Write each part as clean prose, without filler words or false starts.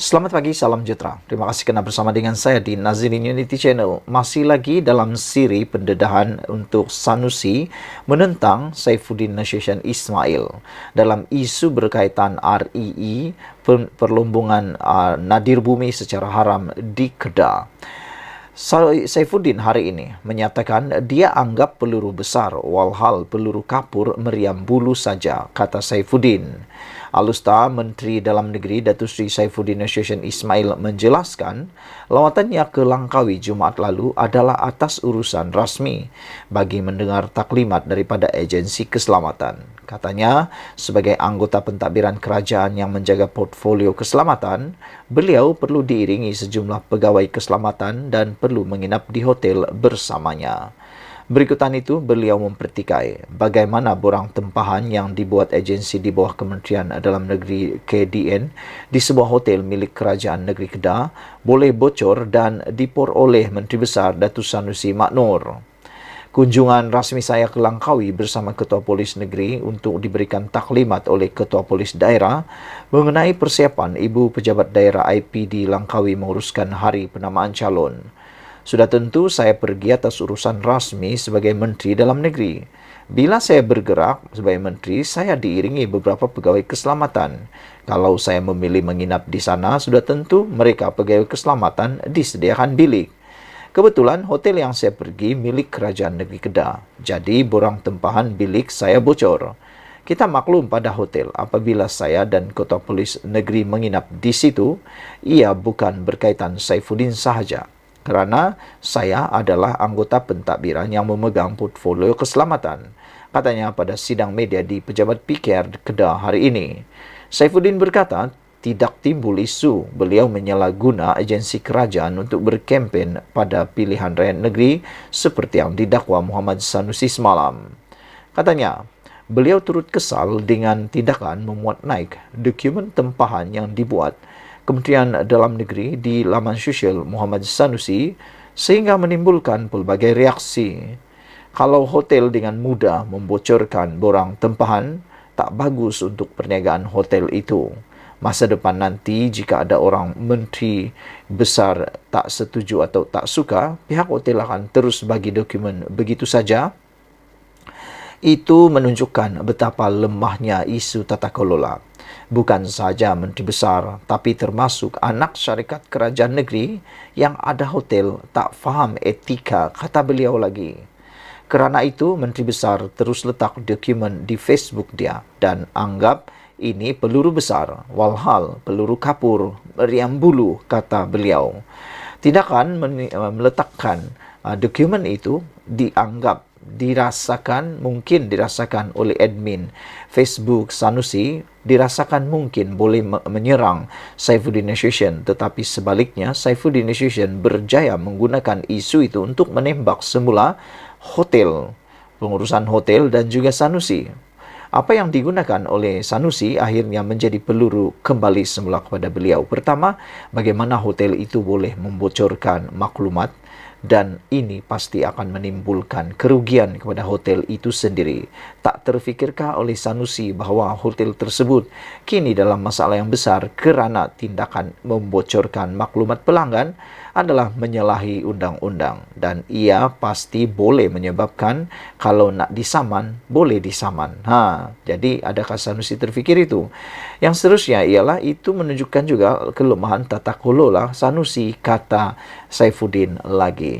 Selamat pagi, salam sejahtera. Terima kasih kerana bersama dengan saya di Nazirin Unity Channel. Masih lagi dalam siri pendedahan untuk Sanusi menentang Saifuddin Nasution Ismail dalam isu berkaitan REE, perlumbungan nadir bumi secara haram di Kedah. Saifuddin hari ini menyatakan dia anggap peluru besar walhal peluru kapur meriam bulu saja, kata Saifuddin. Alusta Menteri Dalam Negeri Datuk Seri Saifuddin Nasution Ismail menjelaskan lawatannya ke Langkawi Jumaat lalu adalah atas urusan rasmi bagi mendengar taklimat daripada agensi keselamatan. Katanya, sebagai anggota pentadbiran kerajaan yang menjaga portfolio keselamatan, beliau perlu diiringi sejumlah pegawai keselamatan dan perlu menginap di hotel bersamanya. Berikutan itu, beliau mempertikai bagaimana borang tempahan yang dibuat agensi di bawah Kementerian Dalam Negeri KDN di sebuah hotel milik Kerajaan Negeri Kedah boleh bocor dan diperoleh Menteri Besar Datuk Sanusi Mak Noor. Kunjungan rasmi saya ke Langkawi bersama Ketua Polis Negeri untuk diberikan taklimat oleh Ketua Polis Daerah mengenai persiapan Ibu Pejabat Daerah IPD Langkawi menguruskan hari penamaan calon. Sudah tentu saya pergi atas urusan rasmi sebagai Menteri Dalam Negeri. Bila saya bergerak sebagai Menteri, saya diiringi beberapa pegawai keselamatan. Kalau saya memilih menginap di sana, sudah tentu mereka pegawai keselamatan disediakan bilik. Kebetulan hotel yang saya pergi milik Kerajaan Negeri Kedah. Jadi borang tempahan bilik saya bocor. Kita maklum pada hotel apabila saya dan Ketua Polis Negeri menginap di situ, ia bukan berkaitan Saifuddin sahaja. Kerana saya adalah anggota pentadbiran yang memegang portfolio keselamatan, katanya pada sidang media di Pejabat PKR Kedah hari ini. Saifuddin berkata, tidak timbul isu beliau menyalahguna agensi kerajaan untuk berkempen pada pilihan rakyat negeri seperti yang didakwa Muhammad Sanusi semalam. Katanya, beliau turut kesal dengan tindakan memuat naik dokumen tempahan yang dibuat Kementerian Dalam Negeri di laman sosial Muhammad Sanusi sehingga menimbulkan pelbagai reaksi. Kalau hotel dengan mudah membocorkan borang tempahan, tak bagus untuk perniagaan hotel itu. Masa depan nanti jika ada orang menteri besar tak setuju atau tak suka, pihak hotel akan terus bagi dokumen begitu saja. Itu menunjukkan betapa lemahnya isu tata kelola. Bukan sahaja Menteri Besar, tapi termasuk anak syarikat kerajaan negeri yang ada hotel tak faham etika, kata beliau lagi. Kerana itu, Menteri Besar terus letak dokumen di Facebook dia dan anggap ini peluru besar, walhal peluru kapur, meriam bulu, kata beliau. Tindakan meletakkan dokumen itu dianggap mungkin dirasakan oleh admin Facebook Sanusi, dirasakan mungkin boleh menyerang Saifuddin Nasution, tetapi sebaliknya Saifuddin Nasution berjaya menggunakan isu itu untuk menembak semula hotel, pengurusan hotel dan juga Sanusi. Apa yang digunakan oleh Sanusi akhirnya menjadi peluru kembali semula kepada beliau. Pertama, bagaimana hotel itu boleh membocorkan maklumat, dan ini pasti akan menimbulkan kerugian kepada hotel itu sendiri. Tak terfikirkah oleh Sanusi bahawa hotel tersebut kini dalam masalah yang besar kerana tindakan membocorkan maklumat pelanggan adalah menyalahi undang-undang dan ia pasti boleh menyebabkan kalau nak disaman, boleh disaman. Jadi adakah Sanusi terfikir itu? Yang seterusnya ialah itu menunjukkan juga kelemahan tata kelola Sanusi, kata Saifuddin lagi.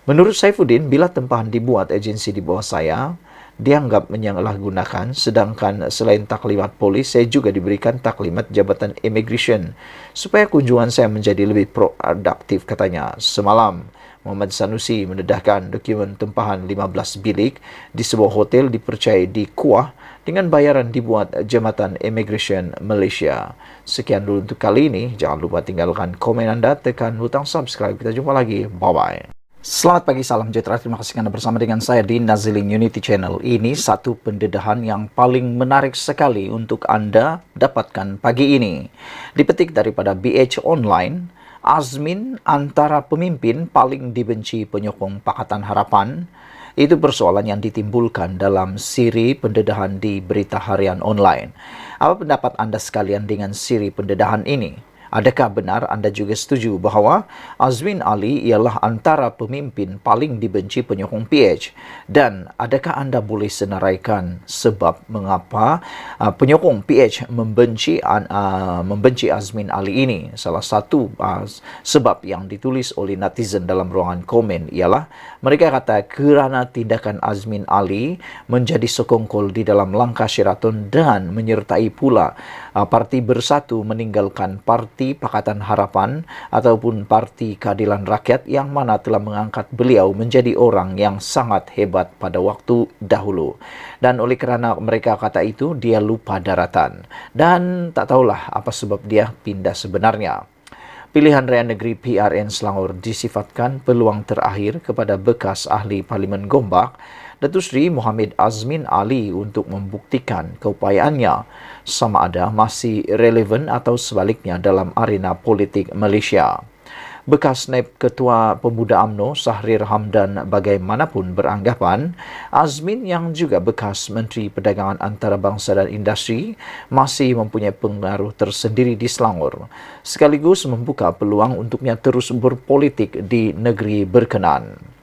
Menurut Saifuddin, bila tempahan dibuat agensi di bawah saya, dianggap menyalahgunakan, sedangkan selain taklimat polis, saya juga diberikan taklimat Jabatan Immigration supaya kunjungan saya menjadi lebih produktif, katanya. Semalam, Muhammad Sanusi mendedahkan dokumen tempahan 15 bilik di sebuah hotel dipercayai di Kuah dengan bayaran dibuat Jabatan Immigration Malaysia. Sekian dulu untuk kali ini. Jangan lupa tinggalkan komen anda, tekan butang subscribe. Kita jumpa lagi. Bye-bye. Selamat pagi, salam sejahtera. Terima kasih kerana bersama dengan saya di Nazirin Unity Channel. Ini satu pendedahan yang paling menarik sekali untuk anda dapatkan pagi ini. Dipetik daripada BH Online, Azmin antara pemimpin paling dibenci penyokong Pakatan Harapan. Itu persoalan yang ditimbulkan dalam siri pendedahan di berita harian online. Apa pendapat anda sekalian dengan siri pendedahan ini? Adakah benar anda juga setuju bahawa Azmin Ali ialah antara pemimpin paling dibenci penyokong PH? Dan adakah anda boleh senaraikan sebab mengapa penyokong PH membenci Azmin Ali ini? Salah satu sebab yang ditulis oleh netizen dalam ruangan komen ialah mereka kata kerana tindakan Azmin Ali menjadi sekongkol di dalam langkah Sheraton dan menyertai pula Parti Bersatu meninggalkan Parti Pakatan Harapan ataupun Parti Keadilan Rakyat yang mana telah mengangkat beliau menjadi orang yang sangat hebat pada waktu dahulu. Dan oleh kerana mereka kata itu, dia lupa daratan. Dan tak tahulah apa sebab dia pindah sebenarnya. Pilihan Raya Negeri PRN Selangor disifatkan peluang terakhir kepada bekas ahli Parlimen Gombak, Datuk Seri Mohamed Azmin Ali untuk membuktikan keupayaannya sama ada masih relevan atau sebaliknya dalam arena politik Malaysia. Bekas Naib Ketua Pemuda UMNO Sahrir Hamdan bagaimanapun beranggapan Azmin yang juga bekas Menteri Perdagangan Antarabangsa dan Industri masih mempunyai pengaruh tersendiri di Selangor sekaligus membuka peluang untuknya terus berpolitik di negeri berkenan.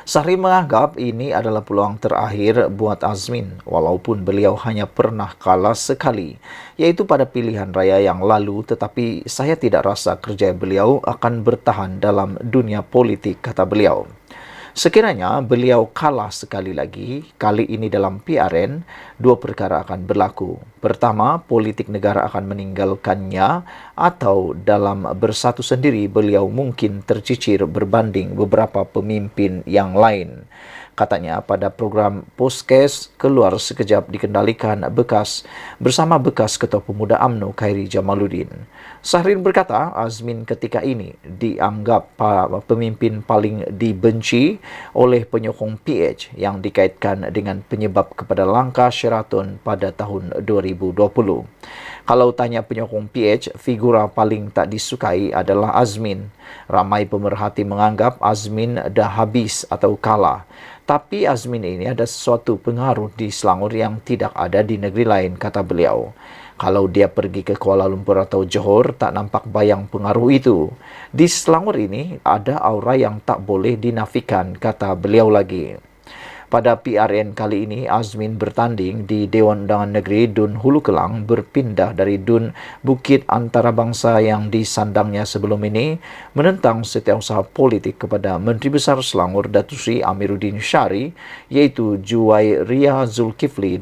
Sahri menganggap ini adalah peluang terakhir buat Azmin walaupun beliau hanya pernah kalah sekali iaitu pada pilihan raya yang lalu, tetapi saya tidak rasa kerja beliau akan bertahan dalam dunia politik, kata beliau. Sekiranya beliau kalah sekali lagi, kali ini dalam PRN, dua perkara akan berlaku. Pertama, politik negara akan meninggalkannya atau dalam bersatu sendiri beliau mungkin tercicir berbanding beberapa pemimpin yang lain. Katanya pada program Podcast Keluar Sekejap dikendalikan bersama bekas Ketua Pemuda UMNO Khairi Jamaluddin. Sahrin berkata Azmin ketika ini dianggap pemimpin paling dibenci oleh penyokong PH yang dikaitkan dengan penyebab kepada langkah Sheraton pada tahun 2020. Kalau tanya penyokong PH, figura paling tak disukai adalah Azmin. Ramai pemerhati menganggap Azmin dah habis atau kalah. Tapi Azmin ini ada sesuatu pengaruh di Selangor yang tidak ada di negeri lain, kata beliau. Kalau dia pergi ke Kuala Lumpur atau Johor, tak nampak bayang pengaruh itu. Di Selangor ini ada aura yang tak boleh dinafikan, kata beliau lagi. Pada PRN kali ini, Azmin bertanding di Dewan Undangan Negeri Dun Hulu Kelang berpindah dari Dun Bukit Antarabangsa yang disandangnya sebelum ini menentang setiausaha politik kepada Menteri Besar Selangor Datuk Seri Amiruddin Syari iaitu Juwairia Zulkifli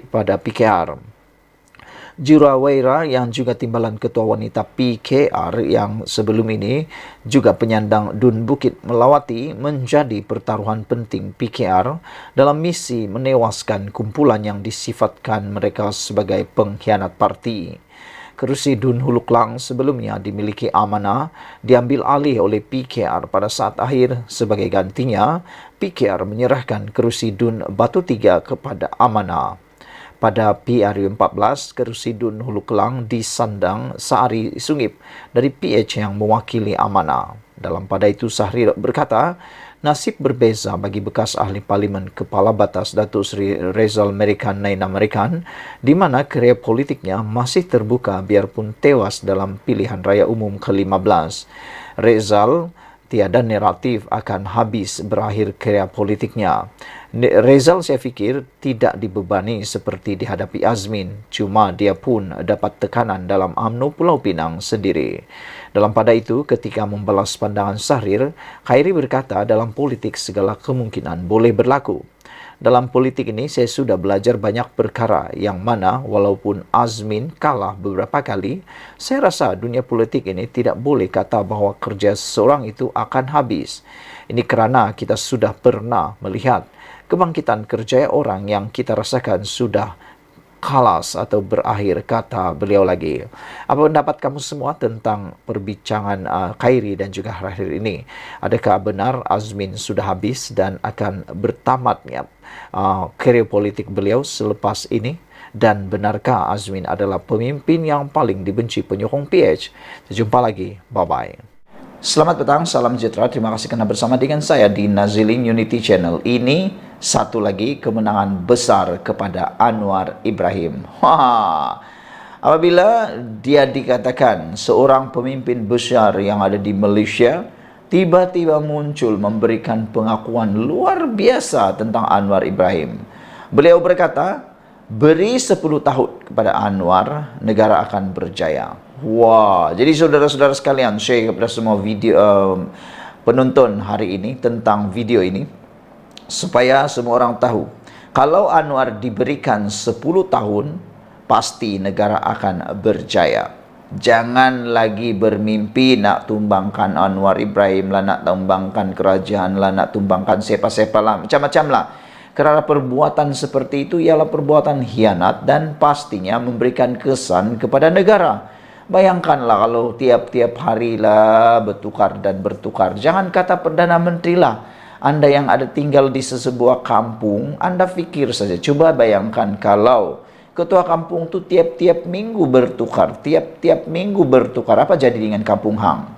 pada PKR. Juruwaira yang juga timbalan Ketua Wanita PKR yang sebelum ini juga penyandang Dun Bukit Melawati menjadi pertaruhan penting PKR dalam misi menewaskan kumpulan yang disifatkan mereka sebagai pengkhianat parti. Kerusi Dun Hulu Kelang sebelumnya dimiliki Amanah diambil alih oleh PKR pada saat akhir. Sebagai gantinya, PKR menyerahkan kerusi Dun Batu Tiga kepada Amanah. Pada PRU 14, kerusi Dun Hulu Kelang disandang Saari Sungip dari PH yang mewakili Amanah. Dalam pada itu, Sahrir berkata, nasib berbeza bagi bekas ahli Parlimen Kepala Batas Datuk Seri Rezal Merican Naina Merican, di mana kerjaya politiknya masih terbuka biarpun tewas dalam pilihan raya umum ke-15. Rezal tiada naratif akan habis berakhir kerjaya politiknya. Rezal saya fikir tidak dibebani seperti dihadapi Azmin, cuma dia pun dapat tekanan dalam UMNO Pulau Pinang sendiri. Dalam pada itu, ketika membalas pandangan Sahrir, Khairi berkata dalam politik segala kemungkinan boleh berlaku. Dalam politik ini saya sudah belajar banyak perkara yang mana walaupun Azmin kalah beberapa kali, saya rasa dunia politik ini tidak boleh kata bahawa kerja seseorang itu akan habis. Ini kerana kita sudah pernah melihat kebangkitan kerjaya orang yang kita rasakan sudah kalas atau berakhir, kata beliau lagi. Apa pendapat kamu semua tentang perbincangan Khairi dan juga Sahrir ini? Adakah benar Azmin sudah habis dan akan bertamatnya kerjaya politik beliau selepas ini? Dan benarkah Azmin adalah pemimpin yang paling dibenci penyokong PH? Jumpa lagi. Bye-bye. Selamat petang, salam sejahtera. Terima kasih kerana bersama dengan saya di Nazilin Unity Channel. Ini satu lagi kemenangan besar kepada Anwar Ibrahim. Wah, Apabila dia dikatakan seorang pemimpin besar yang ada di Malaysia tiba-tiba muncul memberikan pengakuan luar biasa tentang Anwar Ibrahim. Beliau berkata, beri 10 tahun kepada Anwar, negara akan berjaya. Wah, jadi saudara-saudara sekalian, share kepada semua video penonton hari ini tentang video ini, supaya semua orang tahu, kalau Anwar diberikan 10 tahun, pasti negara akan berjaya. Jangan lagi bermimpi nak tumbangkan Anwar Ibrahim lah, nak tumbangkan kerajaan lah, nak tumbangkan siapa-siapa lah, macam-macam lah. Kerana perbuatan seperti itu ialah perbuatan hianat dan pastinya memberikan kesan kepada negara. Bayangkanlah kalau tiap-tiap hari lah bertukar dan bertukar. Jangan kata Perdana Menteri lah. Anda yang ada tinggal di sebuah kampung, Anda fikir saja. Coba bayangkan kalau ketua kampung tu tiap-tiap minggu bertukar. Tiap-tiap minggu bertukar. Apa jadi dengan kampung Hang?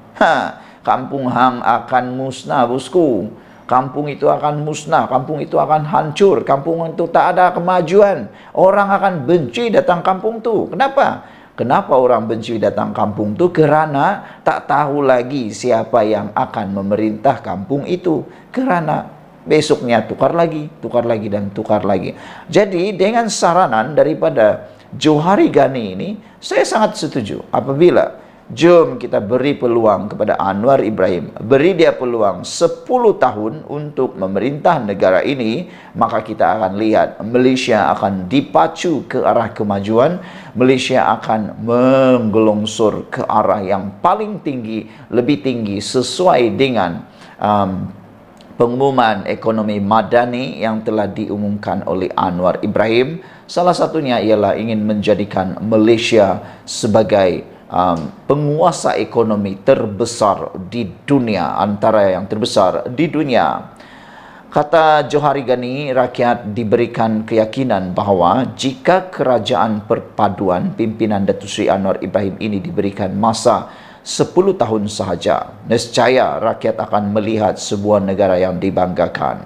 Kampung Hang akan musnah, bosku. Kampung itu akan musnah, kampung itu akan hancur, kampung itu tak ada kemajuan. Orang akan benci datang kampung tu. Kenapa? Kenapa orang benci datang kampung tu? Kerana tak tahu lagi siapa yang akan memerintah kampung itu. Kerana besoknya tukar lagi dan tukar lagi. Jadi dengan saranan daripada Johari Ghani ini, saya sangat setuju apabila jom kita beri peluang kepada Anwar Ibrahim, beri dia peluang 10 tahun untuk memerintah negara ini, maka kita akan lihat Malaysia akan dipacu ke arah kemajuan, Malaysia akan menggelongsor ke arah yang paling tinggi, lebih tinggi sesuai dengan pengumuman ekonomi madani yang telah diumumkan oleh Anwar Ibrahim. Salah satunya ialah ingin menjadikan Malaysia sebagai penguasa ekonomi terbesar di dunia, antara yang terbesar di dunia. Kata Johari Ghani, rakyat diberikan keyakinan bahawa jika kerajaan perpaduan pimpinan Datuk Seri Anwar Ibrahim ini diberikan masa 10 tahun sahaja, nescaya rakyat akan melihat sebuah negara yang dibanggakan.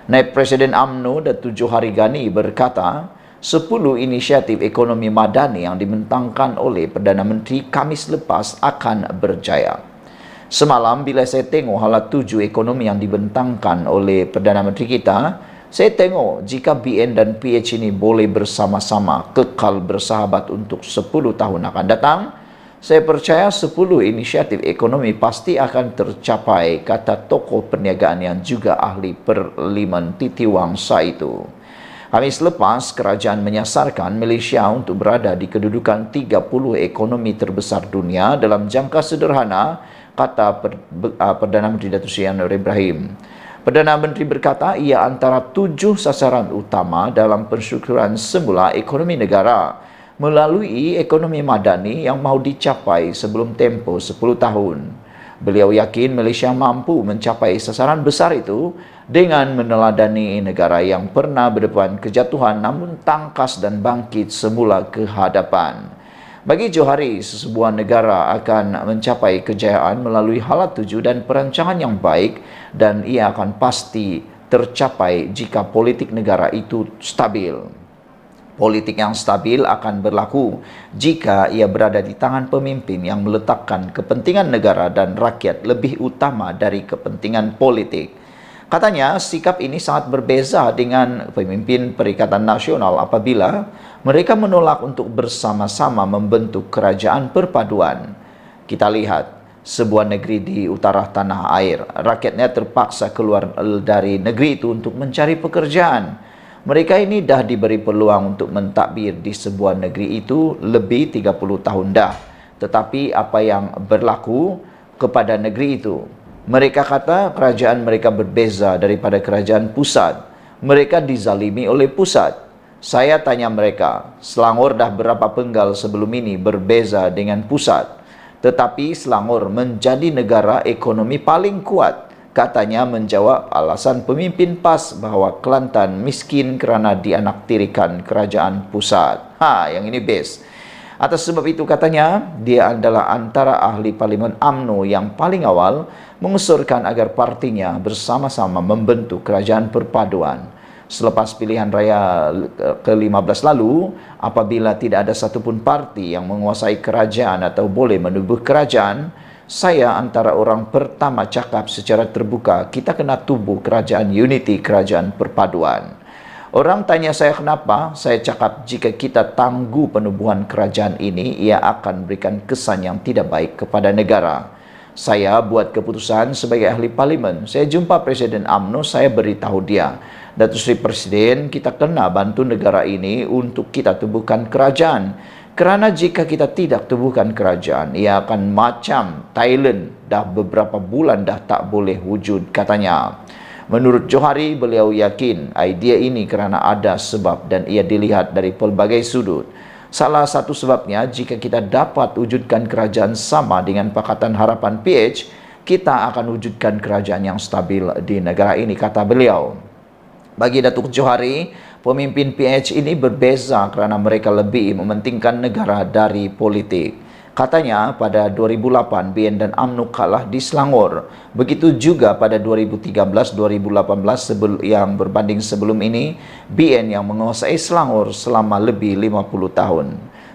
Naib Presiden UMNO Datuk Johari Ghani berkata, 10 inisiatif ekonomi madani yang dibentangkan oleh Perdana Menteri Khamis lepas akan berjaya. Semalam bila saya tengok hala 7 ekonomi yang dibentangkan oleh Perdana Menteri kita, saya tengok jika BN dan PH ini boleh bersama-sama kekal bersahabat untuk 10 tahun akan datang, saya percaya 10 inisiatif ekonomi pasti akan tercapai, kata tokoh perniagaan yang juga ahli Parlimen Titi Wangsa itu. Khamis lepas, kerajaan menyasarkan Malaysia untuk berada di kedudukan 30 ekonomi terbesar dunia dalam jangka sederhana, kata Perdana Menteri Datuk Seri Anwar Ibrahim. Perdana Menteri berkata ia antara 7 sasaran utama dalam pensyukuran semula ekonomi negara melalui ekonomi madani yang mahu dicapai sebelum tempoh 10 tahun. Beliau yakin Malaysia mampu mencapai sasaran besar itu dengan meneladani negara yang pernah berdepan kejatuhan namun tangkas dan bangkit semula ke hadapan. Bagi Johari, sesebuah negara akan mencapai kejayaan melalui hala 7 dan perancangan yang baik, dan ia akan pasti tercapai jika politik negara itu stabil. Politik yang stabil akan berlaku jika ia berada di tangan pemimpin yang meletakkan kepentingan negara dan rakyat lebih utama dari kepentingan politik. Katanya, sikap ini sangat berbeza dengan pemimpin Perikatan Nasional apabila mereka menolak untuk bersama-sama membentuk kerajaan perpaduan. Kita lihat, sebuah negeri di utara tanah air, rakyatnya terpaksa keluar dari negeri itu untuk mencari pekerjaan. Mereka ini dah diberi peluang untuk mentadbir di sebuah negeri itu lebih 30 tahun dah. Tetapi apa yang berlaku kepada negeri itu? Mereka kata kerajaan mereka berbeza daripada kerajaan pusat. Mereka dizalimi oleh pusat. Saya tanya mereka, Selangor dah berapa penggal sebelum ini berbeza dengan pusat? Tetapi Selangor menjadi negara ekonomi paling kuat. Katanya menjawab alasan pemimpin PAS bahawa Kelantan miskin kerana dianaktirikan kerajaan pusat. Yang ini best. Atas sebab itu katanya, dia adalah antara ahli Parlimen UMNO yang paling awal mengusulkan agar partinya bersama-sama membentuk kerajaan perpaduan. Selepas pilihan raya ke-15 lalu, apabila tidak ada satupun parti yang menguasai kerajaan atau boleh menubuh kerajaan, saya antara orang pertama cakap secara terbuka, kita kena tubuh kerajaan unity, kerajaan perpaduan. Orang tanya saya kenapa, saya cakap jika kita tangguh penubuhan kerajaan ini, ia akan berikan kesan yang tidak baik kepada negara. Saya buat keputusan sebagai ahli parlimen. Saya jumpa Presiden UMNO, saya beritahu dia, Datuk Seri Presiden, kita kena bantu negara ini untuk kita tubuhkan kerajaan. Kerana jika kita tidak tubuhkan kerajaan, ia akan macam Thailand, dah beberapa bulan dah tak boleh wujud, katanya. Menurut Johari, beliau yakin idea ini kerana ada sebab dan ia dilihat dari pelbagai sudut. Salah satu sebabnya, jika kita dapat wujudkan kerajaan sama dengan Pakatan Harapan PH, kita akan wujudkan kerajaan yang stabil di negara ini, kata beliau. Bagi Datuk Johari, pemimpin PH ini berbeza kerana mereka lebih mementingkan negara dari politik. Katanya pada 2008 BN dan UMNO kalah di Selangor. Begitu juga pada 2013-2018 yang berbanding sebelum ini, BN yang menguasai Selangor selama lebih 50 tahun.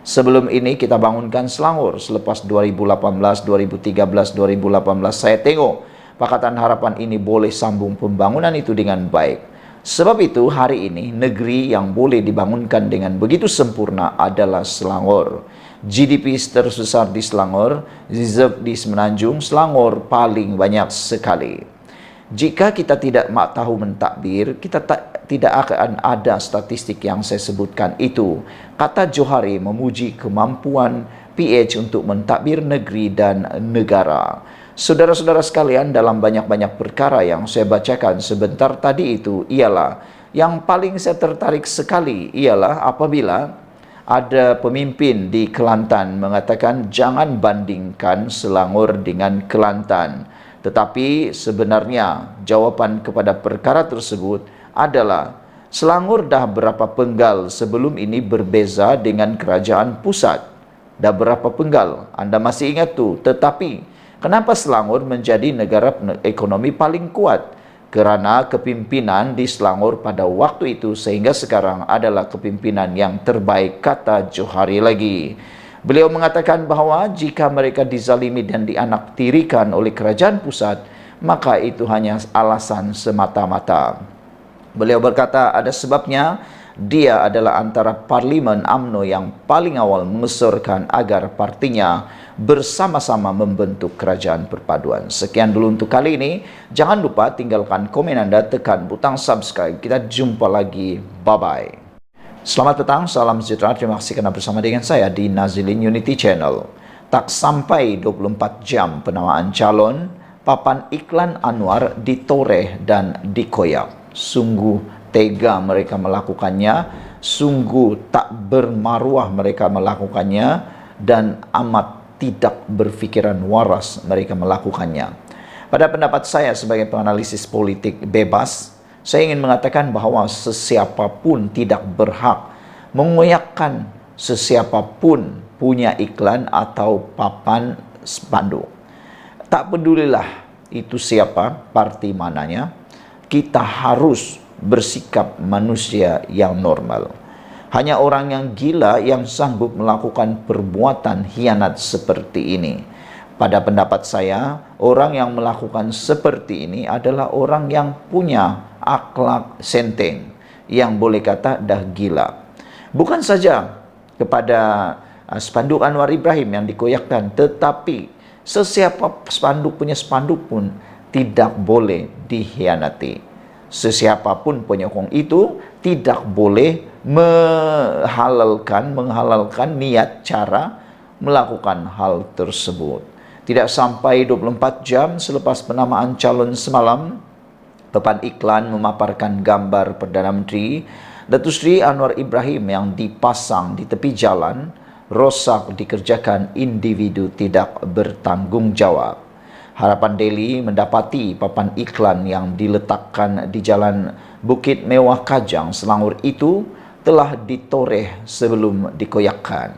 Sebelum ini kita bangunkan Selangor. Selepas 2018, 2013, 2018 saya tengok Pakatan Harapan ini boleh sambung pembangunan itu dengan baik. Sebab itu hari ini negeri yang boleh dibangunkan dengan begitu sempurna adalah Selangor. GDP terbesar di Selangor, reserve di Semenanjung, Selangor paling banyak sekali. Jika kita tidak tahu mentadbir, kita tidak akan ada statistik yang saya sebutkan itu. Kata Johari memuji kemampuan PH untuk mentadbir negeri dan negara. Saudara-saudara sekalian, dalam banyak-banyak perkara yang saya bacakan sebentar tadi itu ialah yang paling saya tertarik sekali ialah apabila ada pemimpin di Kelantan mengatakan jangan bandingkan Selangor dengan Kelantan. Tetapi sebenarnya jawapan kepada perkara tersebut adalah Selangor dah berapa penggal sebelum ini berbeza dengan kerajaan pusat. Dah berapa penggal? Anda masih ingat tu? Tetapi kenapa Selangor menjadi negara ekonomi paling kuat? Kerana kepimpinan di Selangor pada waktu itu sehingga sekarang adalah kepimpinan yang terbaik, kata Johari lagi. Beliau mengatakan bahawa jika mereka dizalimi dan dianaktirikan oleh kerajaan pusat, maka itu hanya alasan semata-mata. Beliau berkata ada sebabnya dia adalah antara parlimen UMNO yang paling awal mengesyorkan agar partinya bersama-sama membentuk kerajaan perpaduan. Sekian dulu untuk kali ini. Jangan lupa tinggalkan komen Anda, tekan butang subscribe. Kita jumpa lagi. Bye-bye. Selamat petang, salam sejahtera. Terima kasih kerana bersama dengan saya di Nazilin Unity Channel. Tak sampai 24 jam penamaan calon, papan iklan Anwar ditoreh dan dikoyak. Sungguh tega mereka melakukannya, sungguh tak bermaruah mereka melakukannya, dan amat tidak berfikiran waras mereka melakukannya. Pada pendapat saya sebagai penganalisis politik bebas, saya ingin mengatakan bahawa sesiapapun tidak berhak mengoyakkan sesiapapun punya iklan atau papan spanduk. Tak pedulilah itu siapa, parti mananya, kita harus bersikap manusia yang normal. Hanya orang yang gila yang sanggup melakukan perbuatan hianat seperti ini. Pada pendapat saya, orang yang melakukan seperti ini adalah orang yang punya akhlak senteng, yang boleh kata dah gila. Bukan saja kepada spanduk Anwar Ibrahim yang dikoyakkan, tetapi sesiapa spanduk punya spanduk pun tidak boleh dikhianati. Sesiapapun penyokong itu tidak boleh menghalalkan niat cara melakukan hal tersebut. Tidak sampai 24 jam selepas penamaan calon semalam, papan iklan memaparkan gambar Perdana Menteri Datuk Seri Anwar Ibrahim yang dipasang di tepi jalan, rosak dikerjakan individu tidak bertanggungjawab. Harapan Daily mendapati papan iklan yang diletakkan di Jalan Bukit Mewah Kajang, Selangor itu telah ditoreh sebelum dikoyakkan.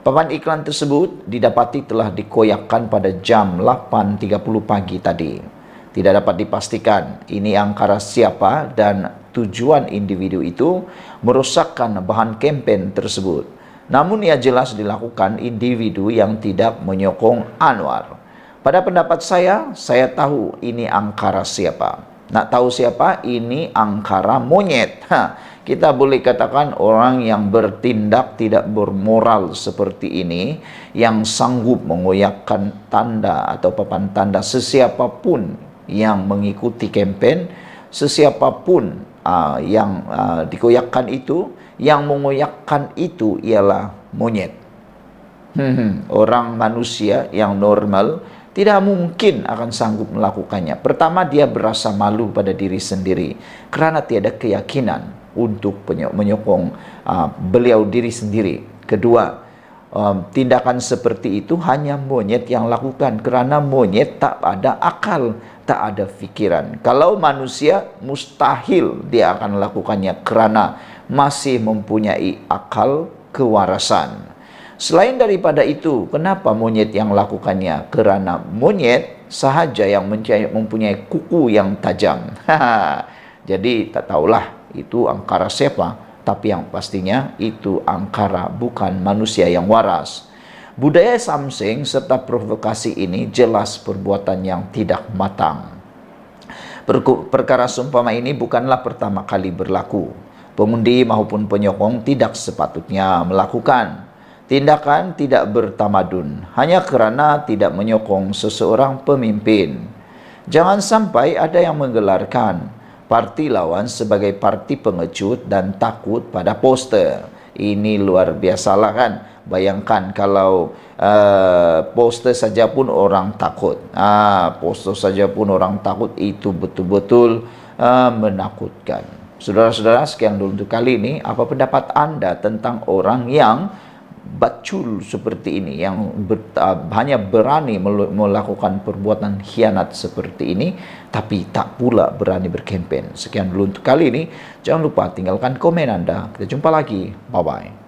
Papan iklan tersebut didapati telah dikoyakkan pada jam 8.30 pagi tadi. Tidak dapat dipastikan ini angkara siapa dan tujuan individu itu merosakkan bahan kempen tersebut. Namun ia jelas dilakukan individu yang tidak menyokong Anwar. Pada pendapat saya tahu ini angkara siapa. Nak tahu siapa? Ini angkara monyet. Kita boleh katakan orang yang bertindak tidak bermoral seperti ini, yang sanggup mengoyakkan tanda atau papan tanda sesiapapun yang mengikuti kempen, sesiapapun yang dikoyakkan itu, yang mengoyakkan itu ialah monyet. Orang manusia yang normal tidak mungkin akan sanggup melakukannya. Pertama, dia berasa malu pada diri sendiri kerana tiada keyakinan untuk menyokong beliau diri sendiri. Kedua, tindakan seperti itu hanya monyet yang lakukan kerana monyet tak ada akal, tak ada fikiran. Kalau manusia, mustahil dia akan melakukannya kerana masih mempunyai akal kewarasan. Selain daripada itu, kenapa monyet yang melakukannya? Kerana monyet sahaja yang mempunyai kuku yang tajam. Jadi tak tahulah itu angkara siapa, tapi yang pastinya itu angkara bukan manusia yang waras. Budaya samsing serta provokasi ini jelas perbuatan yang tidak matang. Perkara seumpama ini bukanlah pertama kali berlaku. Pengundi maupun penyokong tidak sepatutnya melakukan tindakan tidak bertamadun hanya kerana tidak menyokong seseorang pemimpin. Jangan sampai ada yang menggelarkan parti lawan sebagai parti pengecut dan takut pada poster. Ini luar biasalah kan. Bayangkan kalau poster saja pun orang takut. Poster saja pun orang takut, itu betul-betul menakutkan. Saudara-saudara, sekian dulu untuk kali ini. Apa pendapat Anda tentang orang yang bacul seperti ini, yang hanya berani melakukan perbuatan khianat seperti ini, tapi tak pula berani berkempen? Sekian dulu untuk kali ini. Jangan lupa tinggalkan komen Anda. Kita jumpa lagi. Bye-bye.